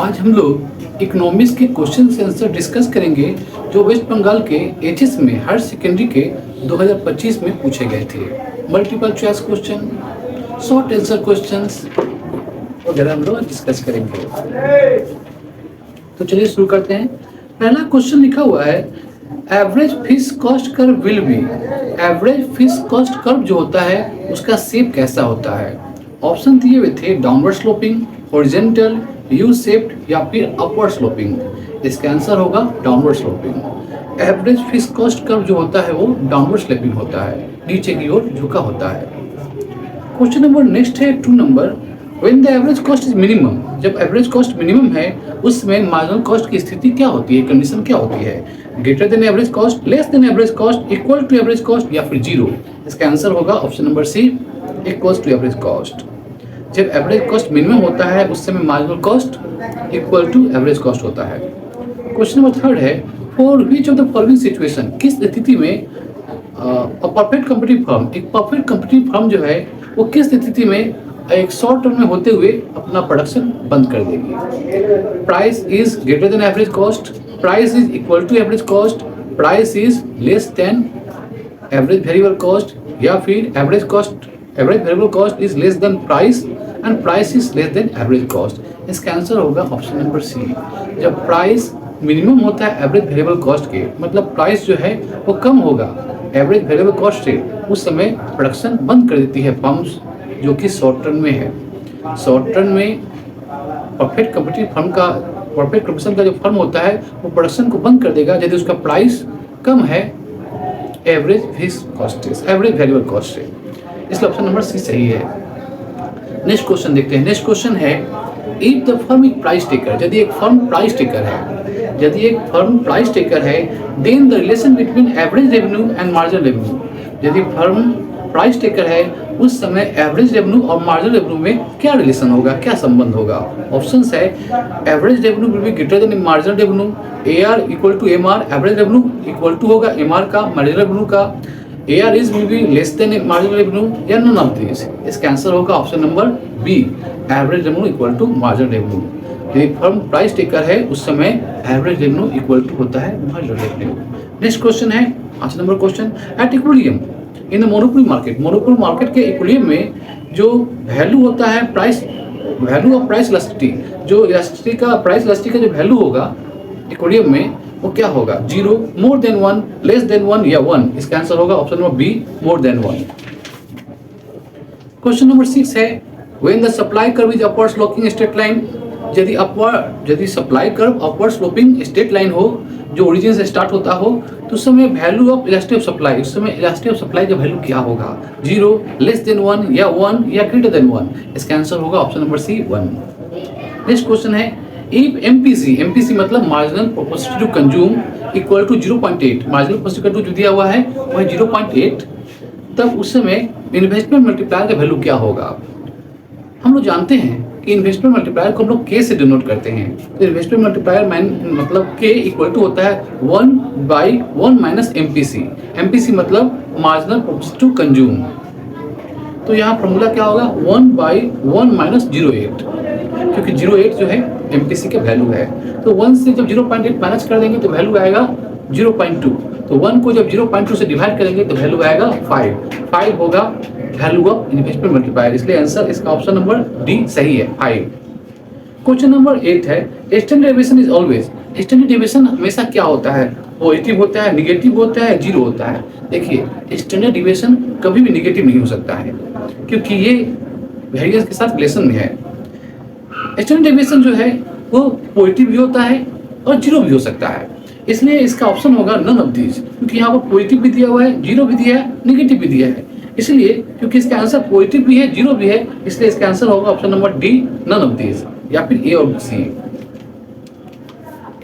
आज हम लोग इकोनॉमिक्स के क्वेश्चन से आंसर डिस्कस करेंगे जो वेस्ट बंगाल के एचएस में हायर सेकेंडरी के 2025 में पूछे गए थे। Multiple choice question, short answer questions वगैरह हम लोग डिस्कस करेंगे। तो चलिए शुरू करते हैं। पहला क्वेश्चन लिखा हुआ है average fish cost curve will be. Average fish cost curve जो होता है उसका शेप कैसा होता है? ऑप्शन दिए हुए थे downward sloping, horizontal, U shaped या फिर अपवर्ड स्लोपिंग। इसका आंसर होगा downward sloping. Average fish cost curve जो होता है वो डाउनवर्ड स्लोपिंग होता है, नीचे की ओर झुका होता है। क्वेश्चन नंबर नेक्स्ट है 2 number. When the average cost is minimum, जब एवरेज कॉस्ट मिनिमम है उसमें मार्जिनल कॉस्ट की स्थिति क्या होती है, कंडीशन क्या होती है? Greater than average cost, less than average cost, equal to average cost या फिर जीरो। इसका आंसर होगा option number C, equal to average cost. जब एवरेज कॉस्ट मिनिमम होता है उस समय marginal cost equal to average cost होता है। क्वेश्चन नंबर 3 है for which of the following situation, किस स्थिति में परफेक्ट कंपटीटिव फर्म, एक परफेक्ट कंपटीटिव फर्म जो है वो किस स्थिति में एक शॉर्ट टर्म में होते हुए अपना प्रोडक्शन बंद कर देगी? Price is greater than average cost, price is equal to average cost, price is less than average variable cost या फिर average variable cost is less than price and price is less than average cost. इसका answer होगा option number C. जब price minimum होता है average variable cost के, मतलब price जो है वो कम होगा एवरेज वेरिएबल कॉस्ट से, उस समय प्रोडक्शन बंद कर देती है फर्म्स जो कि शॉर्ट टर्म में है। शॉर्ट टर्म में परफेक्ट कंपटीटिव फर्म का, परफेक्ट कंपटीशन का जो फर्म होता है वो प्रोडक्शन को बंद कर देगा यदि उसका प्राइस कम है एवरेज फिक्स कॉस्ट से, एवरेज वेरिएबल कॉस्ट से। इसलिए ऑप्शन नंबर सी सही है। नेक्स्ट क्वेश्चन देखते हैं। नेक्स्ट क्वेश्चन है if the firm is price taker, यदि एक फर्म प्राइस टेकर है, यदि एक फर्म प्राइस टेकर है then the relation between average revenue and marginal revenue. यदि फर्म प्राइस टेकर है उस समय एवरेज रेवेन्यू और मार्जिनल रेवेन्यू में क्या रिलेशन होगा, क्या संबंध होगा? ऑप्शंस है average revenue will be greater than marginal revenue, AR equal to MR, average revenue equal to होगा एमआर का, मार्जिनल रेवेन्यू का, AR is will be less than marginal revenue या नन ऑफ दिस। इसका answer होगा option number B, average revenue equal to marginal revenue. यदि firm price taker है उस समय एवरेज रेवेन्यू इक्वल टू होता है मार्जिनल रेवेन्यू। नेक्स्ट क्वेश्चन है 5 number question. At equilibrium in the monopoly market, monopoly market के equilibrium में जो वैल्यू होता है price, value of price elasticity, जो इलास्टिसिटी का, प्राइस इलास्टिसिटी का जो वैल्यू होगा इक्विलिब्रियम में वो क्या होगा? 0, मोर देन 1, लेस देन 1 या 1। इसका आंसर होगा option number B, more than 1। Question number 6 है when the supply curve is upward sloping straight line, यदि supply curve upward sloping straight line हो जो ओरिजिन से स्टार्ट होता हो तो उस समय value of elasticity of supply, उस समय इलास्टिसिटी ऑफ सप्लाई का वैल्यू क्या होगा? 0, लेस देन 1 या 1 या ग्रेटर देन 1। इसका आंसर होगा option number C, 1। Next question है इफ एमपीसी मतलब marginal proportional to consume equal to 0.8, marginal proportional to जो दिया हुआ है वह 0.8, तब उस समय इन्वेस्टमेंट मल्टीप्लायर का वैल्यू क्या होगा? हम लोग जानते हैं कि इन्वेस्टमेंट मल्टीप्लायर को हम लोग के से डिनोट करते हैं। तो इन्वेस्टमेंट मल्टीप्लायर मतलब के इक्वल टू होता है 1/1 माइनस एमपीसी। एमपीसी मतलब मार्जिनल प्रोपोर्शनल टू कंज्यूम। तो यहाँ फॉर्मूला क्या होगा? 1/1 माइनस 0.8, क्योंकि 0.8 जो है एमपीसी का वैल्यू है। तो 1 से जब 0.8 माइनस कर देंगे तो वैल्यू आएगा 0.2। तो 1 को जब 0.2 से डिवाइड करेंगे तो वैल्यू आएगा 5 होगा वैल्यू ऑफ इन्वेस्टमेंट मल्टीप्लायर। इसलिए आंसर इसका ऑप्शन नंबर डी सही है, 5। क्वेश्चन नंबर 8 है standard deviation is always, standard deviation हमेशा क्या होता है? पॉजिटिव होता है, नेगेटिव होता है, जीरो होता है। देखिए स्टैंडर्ड डेविएशन कभी भी नेगेटिव नहीं हो सकता है क्योंकि ये वेरिएंस के साथ रिलेशन में है। स्टैंडर्ड डेविएशन जो है वो पॉजिटिव भी होता है और जीरो भी हो सकता है। इसलिए इसका ऑप्शन होगा नन ऑफ दीज, क्योंकि यहाँ पर पॉजिटिव भी दिया हुआ है, जीरो भी दिया है, नेगेटिव भी दिया है। इसलिए क्योंकि इसका आंसर पॉजिटिव भी है, जीरो भी है, इसलिए इसका आंसर होगा option number D, none of these, या फिर ए और सी।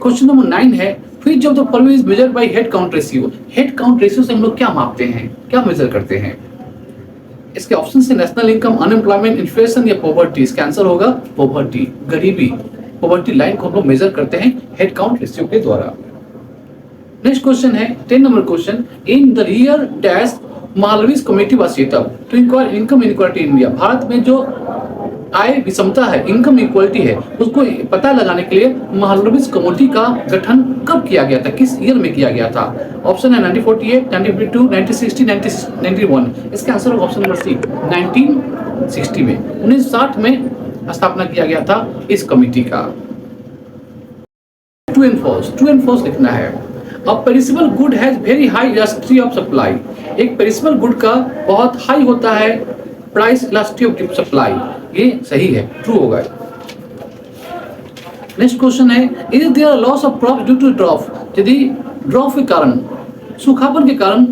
क्वेश्चन नंबर 9 है which of the following is measured by head count ratio. Head count ratio से हम लोग क्या मापते हैं, क्या मेजर करते हैं? इसके ऑप्शन से नेशनल इनकम, अनएम्प्लॉयमेंट, इन्फ्लेशन या पॉवर्टी। इसका आंसर होगा पॉवर्टी, गरीबी, पॉवर्टी लाइन को हम लोग मेजर करते हैं हेड काउंट रेशियो के द्वारा। नेक्स्ट क्वेश्चन है 10 number question. In the year dash मालवीज committee was set up to inquire income inequality in India. Bharat में जो आय विषमता है, इनकम इक्वलिटी है, उसको पता लगाने के लिए महालनोबिस कमेटी का गठन कब किया गया था, किस ईयर में किया गया था? ऑप्शन है 1948, 1952, 1960, 1991। इसका आंसर होगा ऑप्शन नंबर सी 1960 में, 1960 में स्थापना किया गया था इस कमेटी का। ट्रू एंड फॉल्स लिखना है। A perishable good has very high elasticity of supply. एक पेरिसेबल गुड का बहुत हाई होता है प्राइस इलास्टिसिटी ऑफ सप्लाई, ये सही है, ट्रू होगा। नेक्स्ट क्वेश्चन है, is there loss of crop due to drop? यदि ड्रॉप के कारण, सूखापन के कारण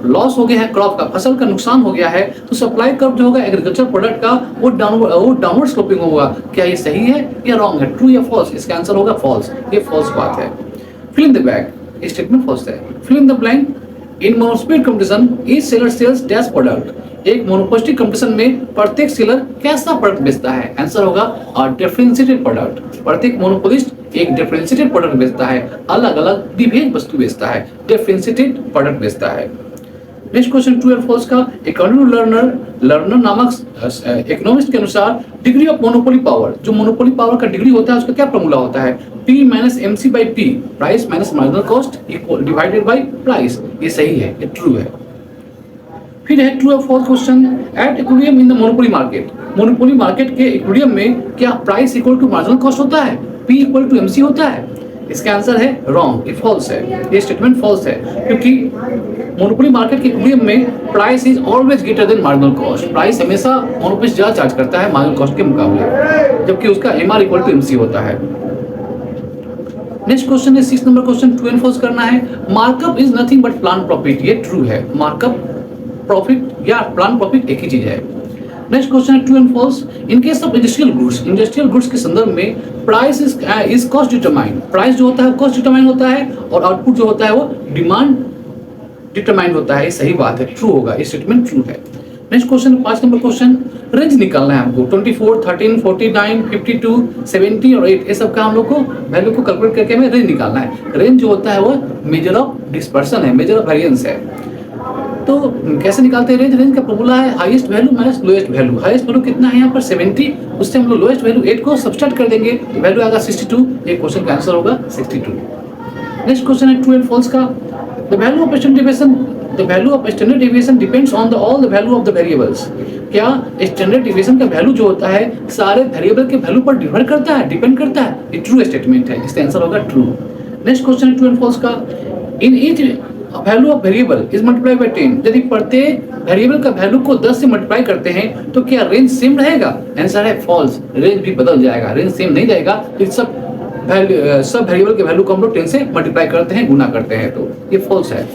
लॉस हो गया है, क्रॉप का, फसल का नुकसान हो गया है, तो सप्लाई कर्व जो होगा एग्रीकल्चर प्रोडक्ट का वो डाउनवर्ड स्लोपिंग होगा। क्या ये सही है या रॉन्ग है, ट्रू या फॉल्स? इसका आंसर होगा फॉल्स, ये फॉल्स बात है। Fill in the blank, statement false है। Fill in the blank, in monopolistic competition each seller sells dash product. एक मोनोपोस्टिक कंपटीशन में प्रत्येक सेलर कैसा प्रोडक्ट बेचता है? आंसर होगा डिफरेंशिएटेड प्रोडक्ट। प्रत्येक मोनोपोलिस्ट एक डिफरेंशिएटेड प्रोडक्ट बेचता है, अलग अलग विभेद वस्तु बेचता है, डिफरेंशिएटेड प्रोडक्ट बेचता है। नेक्स्ट क्वेश्चन ट्रू और फॉल्स का। अकॉर्डिंग टू लर्नर नामक इकोनॉमिस्ट के अनुसार डिग्री ऑफ मोनोपोली पावर, जो मोनोपोली पावर का डिग्री होता है उसका क्या फॉर्मूला होता है? P minus MC by P, price minus marginal cost divided by price. ये सही है, ये ट्रू है। फिर है ट्रू और false question. At equilibrium in the monopoly market, monopoly market के इक्विलिब्रियम में क्या price equal to marginal cost होता है? P इक्वल टू MC होता है? इसका आंसर है रॉन्ग, ये फॉल्स है, ये स्टेटमेंट फॉल्स है, क्योंकि मोनोपोली मार्केट के इक्विलिब्रियम में price is always greater than marginal cost. Price हमेशा मोनोपोलिस्ट ज्यादा चार्ज करता है मार्जिनल कॉस्ट के मुकाबले, जबकि उसका MR इक्वल टू MC होता है। नेक्स्ट क्वेश्चन है 6 number question, true and false करना है। Markup is nothing but plan profit, ये ट्रू है। मार्कअप प्रॉफिट या प्लान प्रॉफिट एक ही चीज है। नेक्स्ट क्वेश्चन है true and false. In case of industrial goods के संदर्भ में price is cost determined. Price जो होता है कॉस्ट डिटरमाइंड होता है, और आउटपुट जो होता है वो डिमांड डिटरमाइंड होता है। ये सही बात है, ट्रू होगा, ये स्टेटमेंट ट्रू है। Next question 5 number question, range निकालना है हमको। 24, 13, 49, 52, 70 और 8, ये सब का हम लोग को वैल्यू को कैलकुलेट करके हमें रेंज निकालना है। रेंज जो होता है वो मेजर ऑफ डिस्पर्सन है, मेजर ऑफ वेरिएंस है। तो कैसे निकालते हैं रेंज? रेंज का फॉर्मूला है highest value minus lowest value. Highest value कितना है यहाँ पर 70, उससे हम लोग लोएस्ट वैल्यू 8 को सब्सट्रैक्ट कर देंगे, वैल्यू आएगा 62। ये क्वेश्चन का आंसर होगा 62। नेक्स्ट क्वेश्चन है ट्रू एंड फॉल्स का। The value of standard deviation depends on all the value of the variables. क्या स्टैंडर्ड डेविएशन का वैल्यू जो होता है सारे वेरिएबल के वैल्यू पर डिपेंड करता है? ये ट्रू स्टेटमेंट है, इसका आंसर होगा ट्रू। नेक्स्ट क्वेश्चन है ट्रू एंड फॉल्स का। In each value of variable is multiply by 10। यदि प्रत्येक वेरिएबल का वैल्यू को 10 से मल्टीप्लाई करते हैं तो क्या रेंज सेम रहेगा? आंसर है फॉल्स, रेंज भी बदल जाएगा, रेंज सेम नहीं जाएगा। तो सब वेरिएबल के वैल्यू को हम लोग 10 से मल्टीप्लाई करते हैं, गुना करते हैं, तो ये फॉल्स है।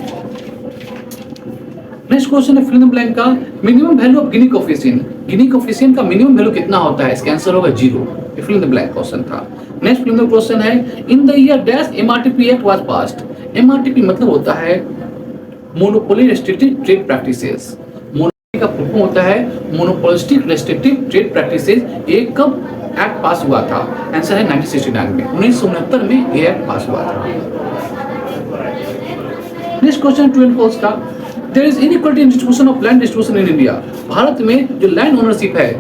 नेक्स्ट क्वेश्चन है फिल इन द ब्लैंक का। Minimum value of Gini coefficient, Gini coefficient का मिनिमम वैल्यू कितना होता है? इसका आंसर होगा 0। ये fill in the blank question था। Next fill in the question है in the year dash MRTP act was passed. MRTP मतलब होता है monopoly restrictive trade practices. Monopoly का फुल फॉर्म होता है मोनोपोलिस्टिक रेस्ट्रिक्टिव ट्रेड प्रैक्टिसेस। ये कब एक्ट पास हुआ था? आंसर है 1969 में, 1969 में ये एक्ट पास हुआ था। Next question true and false का। There is inequality in distribution of land distribution in India. Bharat में जो लैंड ओनरशिप है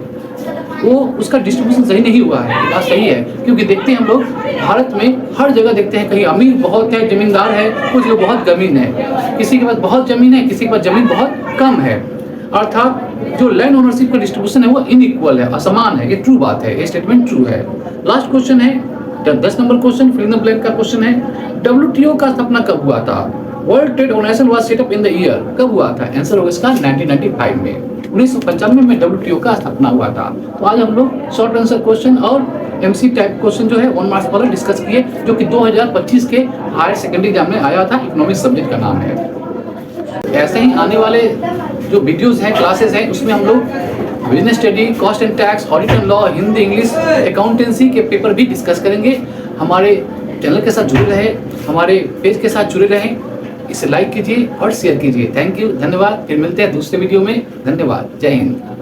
वो उसका डिस्ट्रीब्यूशन सही नहीं हुआ है। ये बात सही है, क्योंकि देखते हैं हम लोग भारत में हर जगह देखते हैं, कहीं अमीर बहुत है, जमींदार है, कुछ लोग बहुत जमीन है, किसी के पास बहुत जमीन है, किसी के पास जमीन बहुत कम है। अर्थात जो लैंड ओनरशिप का डिस्ट्रीब्यूशन है वो इनइक्वल है, असमान है। ये ट्रू बात है, ये स्टेटमेंट ट्रू है। लास्ट क्वेश्चन है 10 number question, fill in the blank का क्वेश्चन है। WTO का स्थापना कब हुआ था? World trade organisation was set up in the year, कब हुआ था? आंसर होगा इसका 1995 में, 1995 में WTO का स्थापना हुआ था। तो आज हम लोग शॉर्ट आंसर क्वेश्चन और MC टाइप क्वेश्चन जो है 1 मार्क्स वाला डिस्कस किए, जो कि 2025 के हायर सेकेंडरी एग्जाम में आया था। इकोनॉमिक्स सब्जेक्ट का नाम है। ऐसे ही आने वाले जो वीडियोस हैं, क्लासेस हैं, उसमें हम लोग business study, cost and tax, audit and law, Hindi, English, accountancy के पेपर भी डिस्कस करेंगे। हमारे चैनल के साथ जुड़े रहे, हमारे पेज के साथ जुड़े रहें, इसे लाइक कीजिए और शेयर कीजिए। थैंक यू, धन्यवाद। फिर मिलते हैं दूसरे वीडियो में। धन्यवाद, जय हिंद।